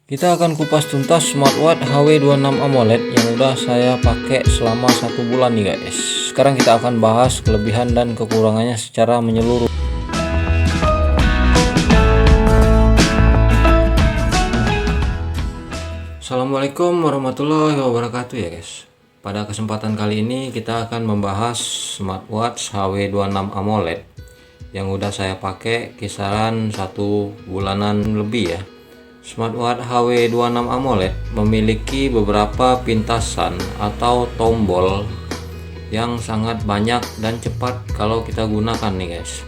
Kita akan kupas tuntas smartwatch HW26 AMOLED yang udah saya pakai selama 1 bulan nih guys. Sekarang kita akan bahas kelebihan dan kekurangannya secara menyeluruh. Assalamualaikum warahmatullahi wabarakatuh ya guys. Pada kesempatan kali ini kita akan membahas smartwatch HW26 AMOLED yang udah saya pakai kisaran 1 bulanan lebih ya. Smartwatch HW26 AMOLED memiliki beberapa pintasan atau tombol yang sangat banyak dan cepat kalau kita gunakan nih guys.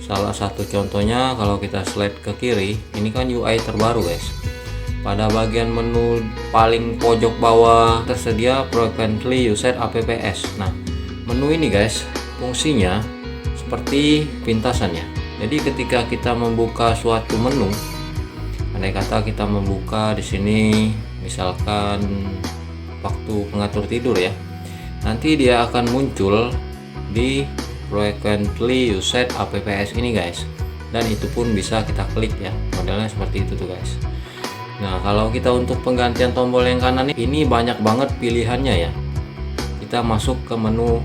Salah satu contohnya kalau kita slide ke kiri, ini kan UI terbaru guys. Pada bagian menu paling pojok bawah tersedia Frequently Used apps. Nah, menu ini guys fungsinya seperti pintasannya. Jadi ketika kita membuka suatu menu, andai kata kita membuka di sini misalkan waktu pengatur tidur ya, nanti dia akan muncul di Frequently Used apps ini guys, dan itu pun bisa kita klik ya, modelnya seperti itu tuh guys. Nah, kalau kita untuk penggantian tombol yang kanan ini banyak banget pilihannya ya. Kita masuk ke menu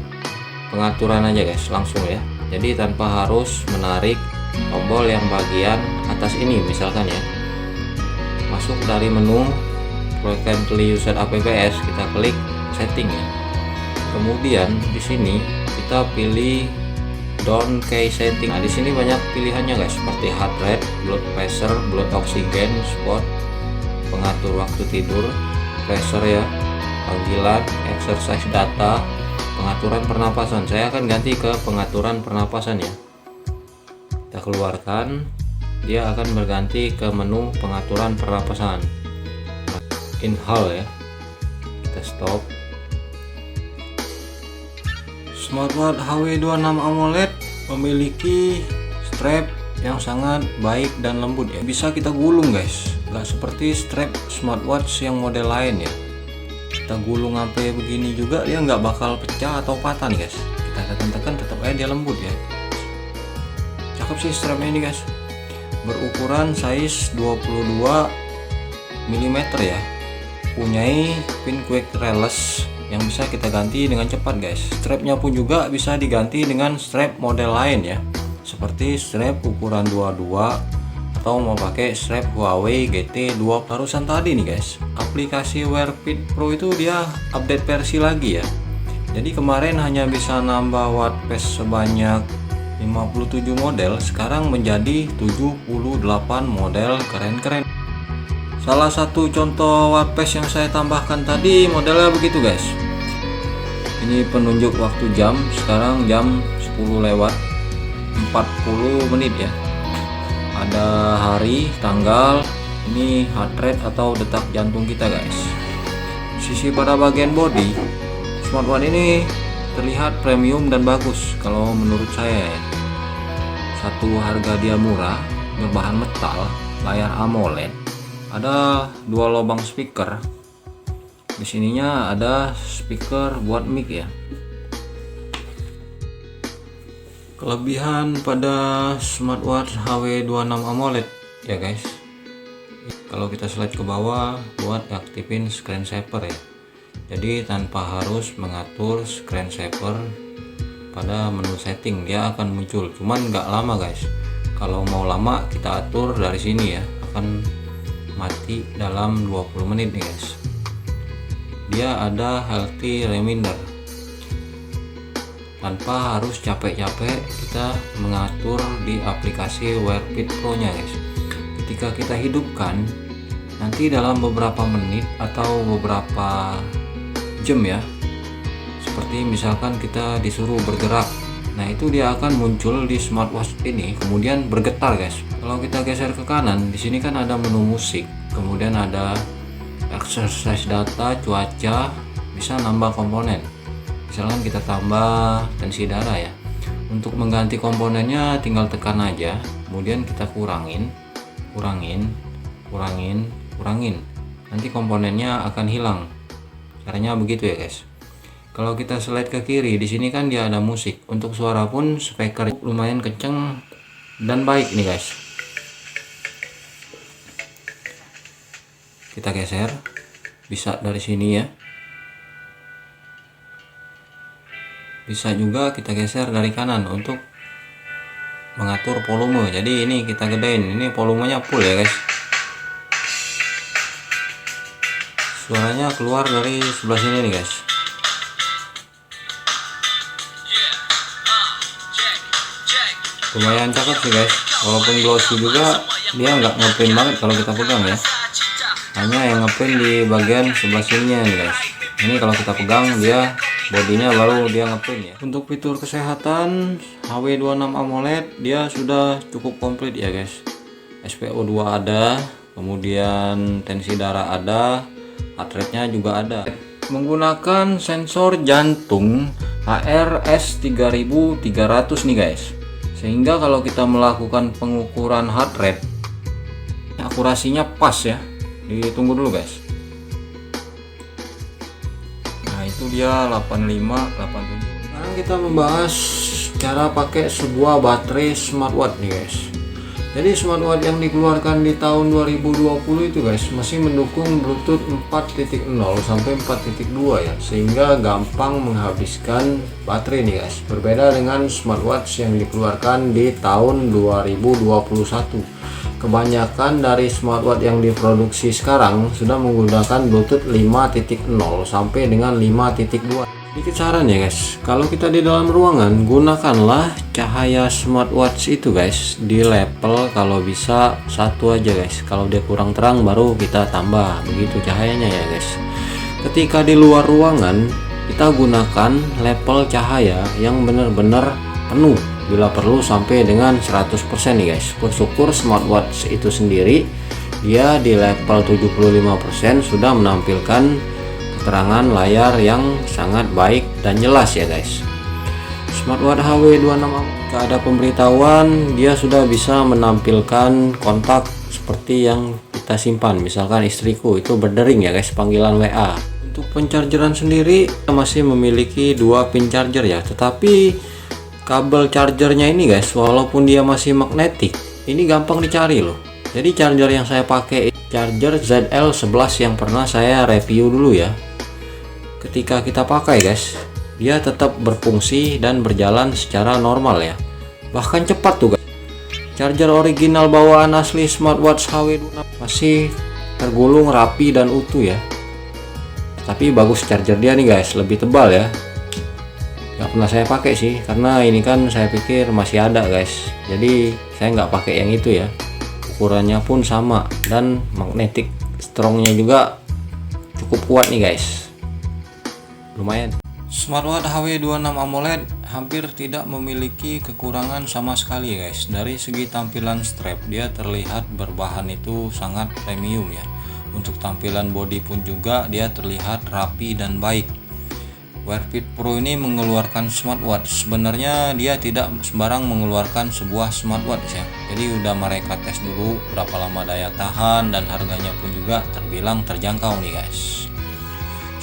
pengaturan aja guys, langsung ya. Jadi tanpa harus menarik tombol yang bagian atas ini misalkan ya. Masuk dari menu Frequently Used apps, kita klik setting ya. Kemudian di sini kita pilih down key setting. Nah, di sini banyak pilihannya guys, seperti heart rate, blood pressure, blood oxygen, spot, pengatur waktu tidur, pressure ya, panggilan, exercise data, pengaturan pernapasan. Saya akan ganti ke pengaturan pernapasan ya. Kita keluarkan, dia akan berganti ke menu pengaturan pernapasan. Inhale ya, kita stop. Smartwatch HW26 AMOLED memiliki strap yang sangat baik dan lembut ya. Bisa kita gulung guys, nggak seperti strap smartwatch yang model lain ya. Kita gulung sampai begini juga dia nggak bakal pecah atau patah nih guys. Kita tekan-tekan tetap aja dia lembut ya. Cakep sih strapnya ini guys. Berukuran size 22 mm ya. Punyai pin quick release yang bisa kita ganti dengan cepat guys. Strapnya pun juga bisa diganti dengan strap model lain ya, seperti strap ukuran 22 atau mau pakai strap Huawei GT2 barusan tadi nih guys. Aplikasi WearFit Pro itu dia update versi lagi ya. Jadi kemarin hanya bisa nambah watt pace sebanyak 57 model, sekarang menjadi 78 model, keren-keren. Salah satu contoh watt pace yang saya tambahkan tadi modelnya begitu guys. Ini penunjuk waktu jam, sekarang jam 10 lewat 40 menit ya. Ada hari, tanggal, ini heart rate atau detak jantung kita guys. Sisi pada bagian body, smartwatch ini terlihat premium dan bagus kalau menurut saya ya. Satu, harga dia murah, berbahan metal, layar AMOLED, ada 2 lubang speaker. Di sininya ada speaker buat mic ya. Kelebihan pada smartwatch HW26 AMOLED ya guys, kalau kita slide ke bawah buat aktifin screen saver ya. Jadi tanpa harus mengatur screen saver pada menu setting, dia akan muncul, cuman nggak lama guys. Kalau mau lama kita atur dari sini ya, akan mati dalam 20 menit nih guys. Dia ada healthy reminder, tanpa harus capek-capek kita mengatur di aplikasi WearFit Pro nya guys. Ketika kita hidupkan, nanti dalam beberapa menit atau beberapa jam ya, seperti misalkan kita disuruh bergerak, nah itu dia akan muncul di smartwatch ini kemudian bergetar guys. Kalau kita geser ke kanan, di sini kan ada menu musik, kemudian ada exercise data, cuaca, bisa nambah komponen. Misalkan kita tambah tensi darah ya. Untuk mengganti komponennya tinggal tekan aja, kemudian kita kurangin. Nanti komponennya akan hilang. Caranya begitu ya guys. Kalau kita slide ke kiri, di sini kan dia ada musik. Untuk suara pun speaker lumayan kenceng dan baik nih guys. kita geser, bisa dari sini ya, bisa juga kita geser dari kanan untuk mengatur volume. Jadi ini kita gedein, ini volumenya full ya guys, suaranya keluar dari sebelah sini nih guys. Lumayan cakep sih guys, walaupun glossy juga dia nggak ngeprint banget kalau kita pegang ya, hanya yang ngeprint di bagian sebelah sininya nih guys. Ini kalau kita pegang dia bodinya baru dia ngeprint ya. Untuk fitur kesehatan HW26 AMOLED dia sudah cukup komplit ya guys. SPO2 ada, kemudian tensi darah ada, heart rate-nya juga ada. Menggunakan sensor jantung HRS3300 nih guys, sehingga kalau kita melakukan pengukuran heart rate akurasinya pas ya. Ditunggu dulu guys. Nah itu dia 85, 87. Sekarang kita membahas cara pakai sebuah baterai smartwatch nih guys. Jadi smartwatch yang dikeluarkan di tahun 2020 itu guys masih mendukung Bluetooth 4.0 sampai 4.2 ya, sehingga gampang menghabiskan baterai nih guys. Berbeda dengan smartwatch yang dikeluarkan di tahun 2021. Kebanyakan dari smartwatch yang diproduksi sekarang sudah menggunakan Bluetooth 5.0 sampai dengan 5.2. Sedikit saran ya guys, kalau kita di dalam ruangan gunakanlah cahaya smartwatch itu guys di level kalau bisa 1 aja guys. Kalau dia kurang terang baru kita tambah begitu cahayanya ya guys. Ketika di luar ruangan kita gunakan level cahaya yang benar-benar penuh, bila perlu sampai dengan 100% nih guys. Syukur smartwatch itu sendiri dia di level 75% sudah menampilkan keterangan layar yang sangat baik dan jelas ya guys. Smartwatch HW26 ada pemberitahuan dia sudah bisa menampilkan kontak seperti yang kita simpan. Misalkan istriku itu berdering ya guys, panggilan WA. Untuk penchargeran sendiri kita masih memiliki 2 pin charger ya, tetapi kabel chargernya ini guys walaupun dia masih magnetik ini gampang dicari loh. Jadi charger yang saya pakai charger ZL11 yang pernah saya review dulu ya. Ketika kita pakai guys dia tetap berfungsi dan berjalan secara normal ya, bahkan cepat tuh guys. Charger original bawaan asli smartwatch HW26 masih tergulung rapi dan utuh ya, tapi bagus charger dia nih guys, lebih tebal ya. Nggak pernah saya pakai sih karena ini kan saya pikir masih ada guys, jadi saya nggak pakai yang itu ya. Ukurannya pun sama dan magnetic strongnya juga cukup kuat nih guys, lumayan. Smartwatch HW26 AMOLED hampir tidak memiliki kekurangan sama sekali guys. Dari segi tampilan strap dia terlihat berbahan itu sangat premium ya. Untuk tampilan body pun juga dia terlihat rapi dan baik. Wear Fit Pro ini mengeluarkan smartwatch, sebenarnya dia tidak sembarang mengeluarkan sebuah smartwatch ya. Jadi udah mereka tes dulu berapa lama daya tahan dan harganya pun juga terbilang terjangkau nih guys.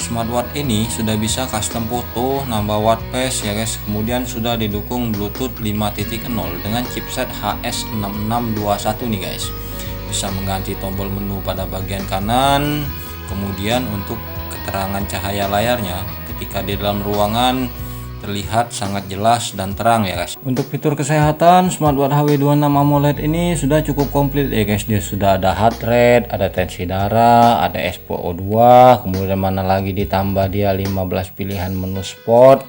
Smartwatch ini sudah bisa custom foto, nambah watt pace ya guys. Kemudian sudah didukung Bluetooth 5.0 dengan chipset HS6621 nih guys. Bisa mengganti tombol menu pada bagian kanan. Kemudian untuk keterangan cahaya layarnya ketika di dalam ruangan terlihat sangat jelas dan terang ya guys. Untuk fitur kesehatan smartwatch HW26 AMOLED ini sudah cukup komplit ya guys. Dia sudah ada heart rate, ada tensi darah, ada SPO2, kemudian mana lagi ditambah dia 15 pilihan menu sport.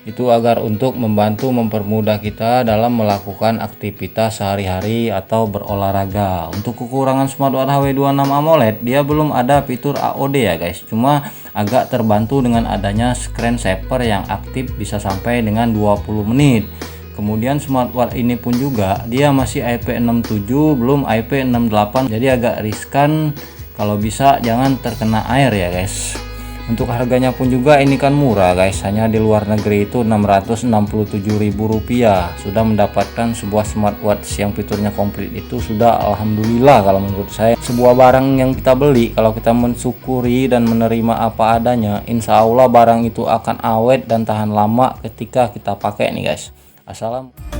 Itu agar untuk membantu mempermudah kita dalam melakukan aktivitas sehari-hari atau berolahraga. Untuk kekurangan smartwatch HW26 AMOLED dia belum ada fitur AOD ya guys, cuma agak terbantu dengan adanya screen saver yang aktif bisa sampai dengan 20 menit. Kemudian smartwatch ini pun juga dia masih IP67 belum IP68, jadi agak riskan, kalau bisa jangan terkena air ya guys. Untuk harganya pun juga ini kan murah guys, hanya di luar negeri itu Rp667.000. Sudah mendapatkan sebuah smartwatch yang fiturnya komplit itu sudah alhamdulillah kalau menurut saya. Sebuah barang yang kita beli kalau kita mensyukuri dan menerima apa adanya, insya Allah barang itu akan awet dan tahan lama ketika kita pakai nih guys. Assalamualaikum.